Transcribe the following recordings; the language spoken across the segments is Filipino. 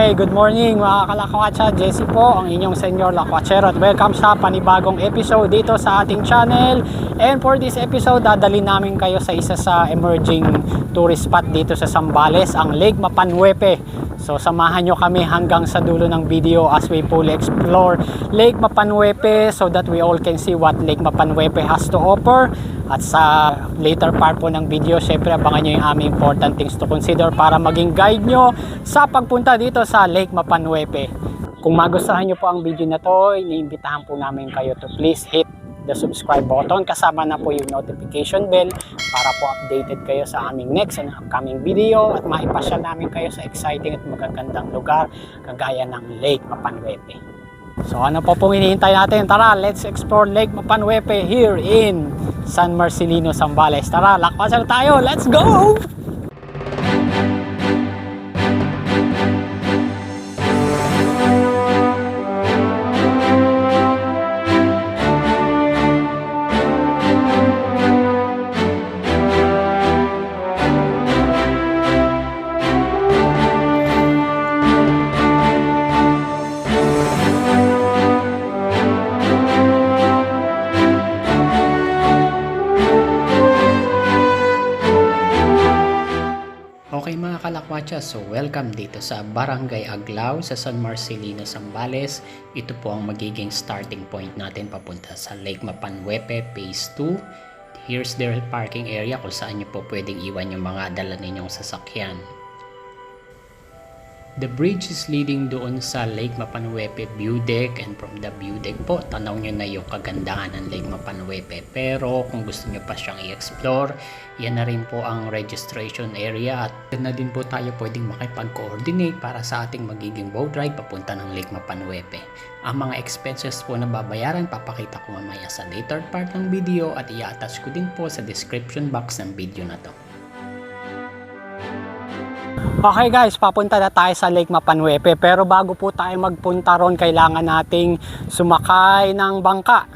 Okay, good morning mga kalakwatsa. Jesse po, ang inyong senior lakwachero, at welcome sa panibagong episode dito sa ating channel. And for this episode, dadalhin namin kayo sa isa sa emerging tourist spot dito sa Zambales, ang Lake Mapanhuepe. So samahan nyo kami hanggang sa dulo ng video as we fully explore Lake Mapanhuepe so that we all can see what Lake Mapanhuepe has to offer. At sa later part po ng video, syempre abangan nyo yung aming important things to consider para maging guide nyo sa pagpunta dito sa Lake Mapanhuepe. Kung magustuhan nyo po ang video na to, iniimbitahan po namin kayo to please hit the subscribe button, kasama na po yung notification bell para po updated kayo sa aming next and upcoming video at maipasyal namin kayo sa exciting at magagandang lugar kagaya ng Lake Mapanhuepe. So ano po pong hinihintay natin? Tara, let's explore Lake Mapanhuepe here in San Marcelino, Zambales. Tara, lakwasan na tayo! Let's go! Okay mga kalakwatsa, so welcome dito sa Barangay Aglao sa San Marcelino, Zambales. Ito po ang magiging starting point natin papunta sa Lake Mapanhuepe Phase 2. Here's the parking area kung saan nyo po pwedeng iwan yung mga dala ninyong sasakyan. The bridge is leading doon sa Lake Mapanhuepe view deck, and from the view deck po, tanaw nyo na yung kagandahan ng Lake Mapanhuepe. Pero kung gusto nyo pa siyang i-explore, yan na rin po ang registration area, at na din po tayo pwedeng makipag-coordinate para sa ating magiging boat ride papunta ng Lake Mapanhuepe. Ang mga expenses po na babayaran, papakita ko mamaya sa later part ng video at i-attach ko din po sa description box ng video na to. Okay guys, papunta na tayo sa Lake Mapanhuepe, pero bago po tayo magpunta ron, kailangan nating sumakay ng bangka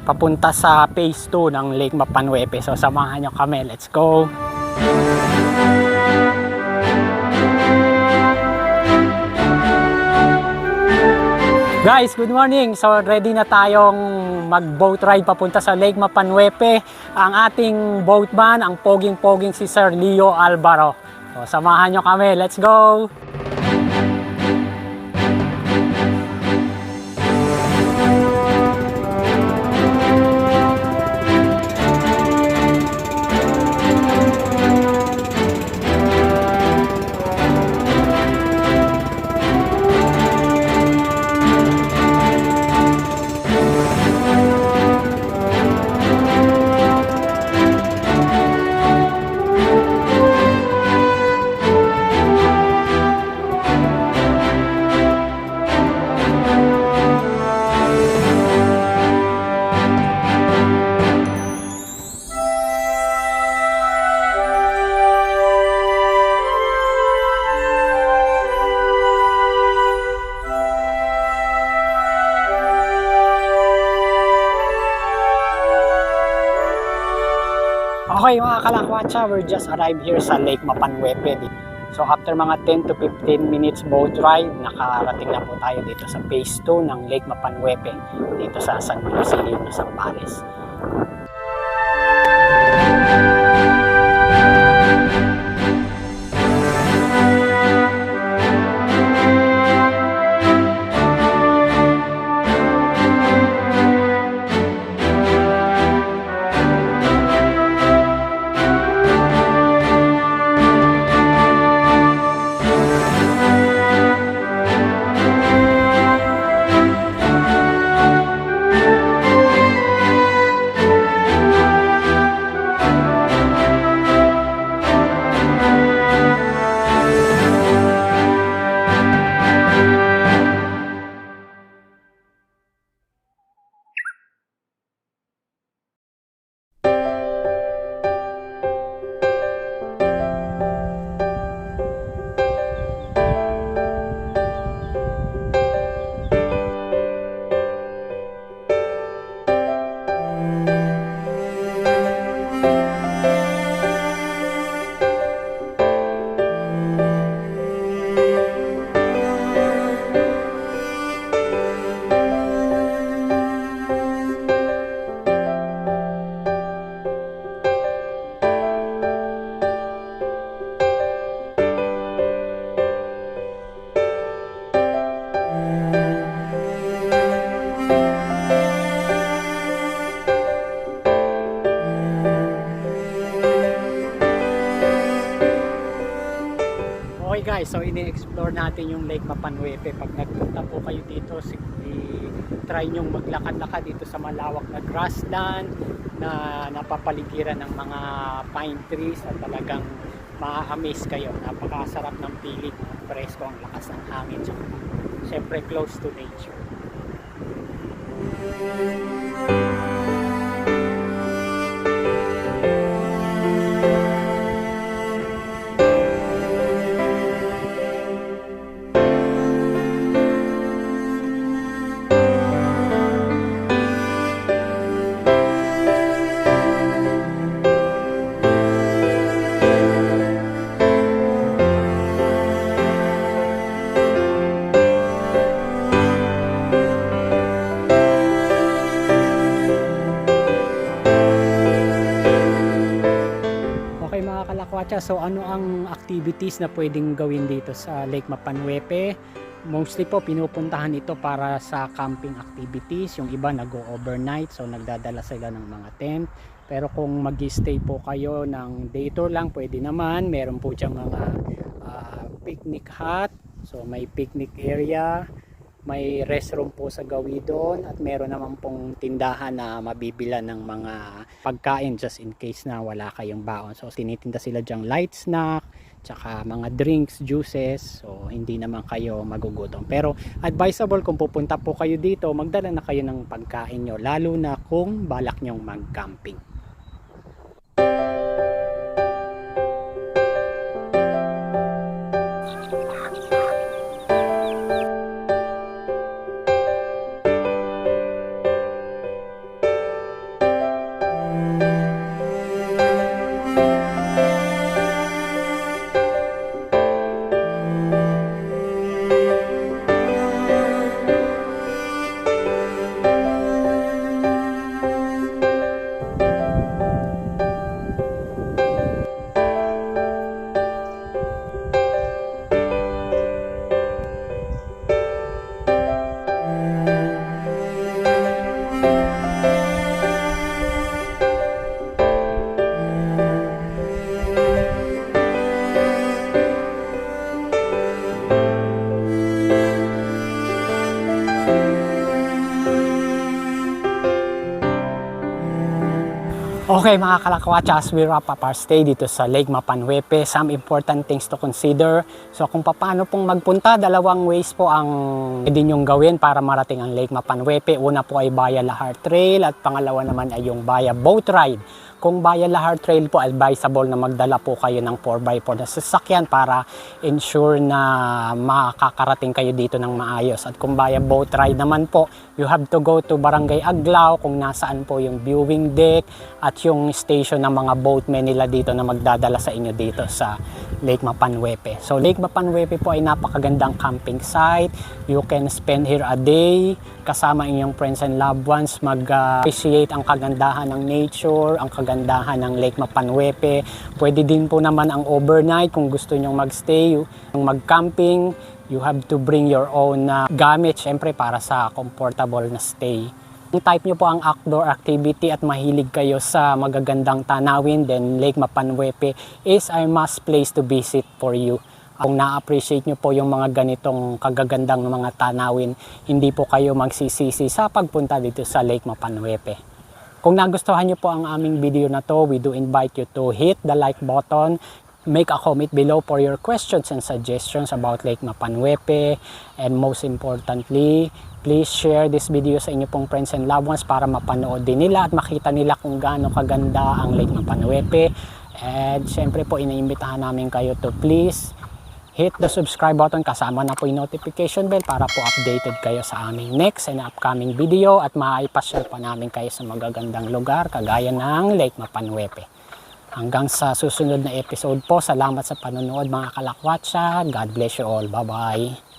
papunta sa phase 2 ng Lake Mapanhuepe. So samahan nyo kami, let's go! Guys, good morning! So ready na tayong mag-boat ride papunta sa Lake Mapanhuepe. Ang ating boatman, ang poging-poging si Sir Leo Alvaro. So, samahan nyo kami. Let's go! Okay mga kalakwatsa, we're just arrived here sa Lake Mapanhuepe. So after mga 10 to 15 minutes boat ride, nakarating na po tayo dito sa phase 2 ng Lake Mapanhuepe dito sa San Marcelino, Zambales. guys, so ini-explore natin yung Lake Mapanwepe. Pag nagpunta po kayo dito, try nyong maglakad-lakad dito sa malawak na grassland na napapaligiran ng mga pine trees at talagang ma-amaze kayo. Napakasarap ng pilit, presko, ang lakas ng hangin. So, syempre close to nature. So ano ang activities na pwedeng gawin dito sa Lake Mapanwepe? Mostly po pinupuntahan ito para sa camping activities. Yung iba nag-overnight, so nagdadala sila ng mga tent. Pero kung mag-stay po kayo ng day tour lang, pwede naman. Meron po diyang mga picnic hut, so may picnic area, may restroom po sa gawin doon, at meron naman pong tindahan na mabibilan ng mga pagkain just in case na wala kayong baon. So tinitinda sila dyang light snack, tsaka mga drinks, juices, so hindi naman kayo magugutom. Pero advisable kung pupunta po kayo dito, magdala na kayo ng pagkain nyo, lalo na kung balak nyong mag-camping. Okay mga kalakwatsa, as we wrap up our stay dito sa Lake Mapanwepe, some important things to consider. So kung paano pong magpunta, dalawang ways po ang pwede nyong gawin para marating ang Lake Mapanwepe. Una po ay via Lahar Trail at pangalawa naman ay yung via boat ride. Kung via Lahar Trail po, advisable na magdala po kayo ng 4x4 na sasakyan para ensure na makakarating kayo dito ng maayos. At kung via boat ride naman po, you have to go to Barangay Aglao kung nasaan po yung viewing deck at yung station ng mga boatmen nila dito na magdadala sa inyo dito sa Lake Mapanwepe. So Lake Mapanwepe po ay napakagandang camping site. You can spend here a day kasama inyong friends and loved ones, mag-appreciate ang kagandahan ng nature, ang kagandahan ng Lake Mapanwepe. Pwede din po naman ang overnight kung gusto nyong magstay, mag-camping. You have to bring your own gamit syempre para sa comfortable na stay. Kung type nyo po ang outdoor activity at mahilig kayo sa magagandang tanawin, then Lake Mapanwepe is a must place to visit for you. Kung na-appreciate nyo po yung mga ganitong kagagandang mga tanawin, hindi po kayo magsisisi sa pagpunta dito sa Lake Mapanwepe. Kung nagustuhan nyo po ang aming video na to, we do invite you to hit the like button, make a comment below for your questions and suggestions about Lake Mapanwepe, and most importantly, please share this video sa inyo pong friends and loved ones para mapanood din nila at makita nila kung gaano kaganda ang Lake Mapanwepe. And syempre po, iniimbitahan namin kayo to please hit the subscribe button, kasama na po yung notification bell para po updated kayo sa aming next and upcoming video at maipasyal pa namin kayo sa magagandang lugar kagaya ng Lake Mapanwepe. Hanggang sa susunod na episode po, salamat sa panonood mga kalakwatsa. God bless you all. Bye-bye.